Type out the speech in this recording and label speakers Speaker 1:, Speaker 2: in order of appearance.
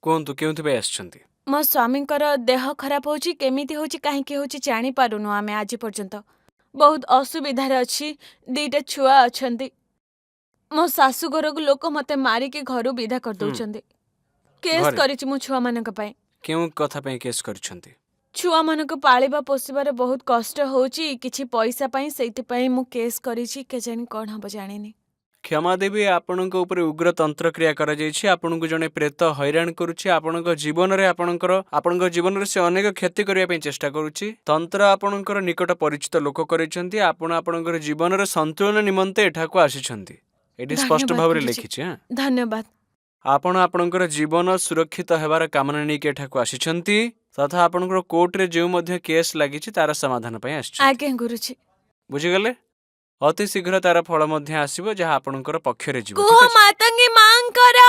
Speaker 1: କୁହନ୍ତୁ କେଉଁଥିପାଇଁ ଆସିଛନ୍ତି?
Speaker 2: ମୋ ସ୍ୱାମୀଙ୍କର ଦେହ ଖରାପ ହଉଛି, କେମିତି ହଉଛି କାହିଁକି ହଉଛି ଜାଣିପାରୁନୁ ଆମେ ଆଜି ପର୍ଯ୍ୟନ୍ତ। ବହୁତ ଅସୁବିଧାରେ ଅଛି। 2ଟା ଛୁଆ ଅଛନ୍ତି। ମୋ ଶାଶୁଘରକୁ ଲୋକ ମତେ ମାରିକି ଘରୁ ବିଦା କରିଦଉଛନ୍ତି। କେସ୍
Speaker 1: ଘରେ
Speaker 2: କରିଛି ମୁଁ ଛୁଆମାନଙ୍କ ପାଇଁ।
Speaker 1: କେଉଁ କଥା ପାଇଁ କେସ୍ କରିଛନ୍ତି?
Speaker 2: ଛୁଆମାନଙ୍କୁ ପାଳିବା ପୋଷିବାରେ ବହୁତ କଷ୍ଟ ହଉଛି କିଛି ପଇସା ପାଇଁ, ସେଇଥିପାଇଁ ମୁଁ କେସ୍ କରିଛି। କେଜାଣି କଣ ହବ ଜାଣିନି।
Speaker 1: କ୍ଷମା ଦେବୀ, ଆପଣଙ୍କ ଉପରେ ଉଗ୍ର ତନ୍ତ୍ରକ୍ରିୟା କରାଯାଇଛି। ଆପଣଙ୍କୁ ଜଣେ ପ୍ରେତ ହଇରାଣ କରୁଛି। ଆପଣଙ୍କ ଜୀବନରେ ସେ ଅନେକ କ୍ଷତି କରିବା ପାଇଁ ଚେଷ୍ଟା କରୁଛି। ତନ୍ତ୍ର ଆପଣଙ୍କର ନିକଟ ପରିଚିତ ଲୋକ କରିଛନ୍ତି। ଆପଣ ଆପଣଙ୍କର ଜୀବନର ସନ୍ତୁଳନ ନିମନ୍ତେ ଏଠାକୁ ଆସିଛନ୍ତି। ଏଠି ସ୍ପଷ୍ଟ
Speaker 2: ଧନ୍ୟବାଦ
Speaker 1: ଭାବରେ
Speaker 2: ଗୁରୁଜୀ,
Speaker 1: ଲେଖିଛି।
Speaker 2: ଧନ୍ୟବାଦ।
Speaker 1: ଆପଣ ଆପଣଙ୍କର ଜୀବନ ସୁରକ୍ଷିତ ହେବାର କାମନା ନେଇକି ଏଠାକୁ ଆସିଛନ୍ତି ତଥା ଆପଣଙ୍କର କୋର୍ଟରେ ଯେଉଁ ମଧ୍ୟ କେସ୍ ଲାଗିଛି ତାର ସମାଧାନ ପାଇଁ ଆସିଛନ୍ତି।
Speaker 2: ଆଜ୍ଞା ଗୁରୁଜୀ।
Speaker 1: ବୁଝିଗଲେ? ଅତି ଶୀଘ୍ର ତାର ଫଳ ମଧ୍ୟ ଆସିବ, ଯାହା ଆପଣଙ୍କର ପକ୍ଷରେ ଯିବ।
Speaker 2: କୁହ
Speaker 1: ଠିକ ଅଛି?
Speaker 2: ମାତଙ୍ଗୀ ମାଙ୍କର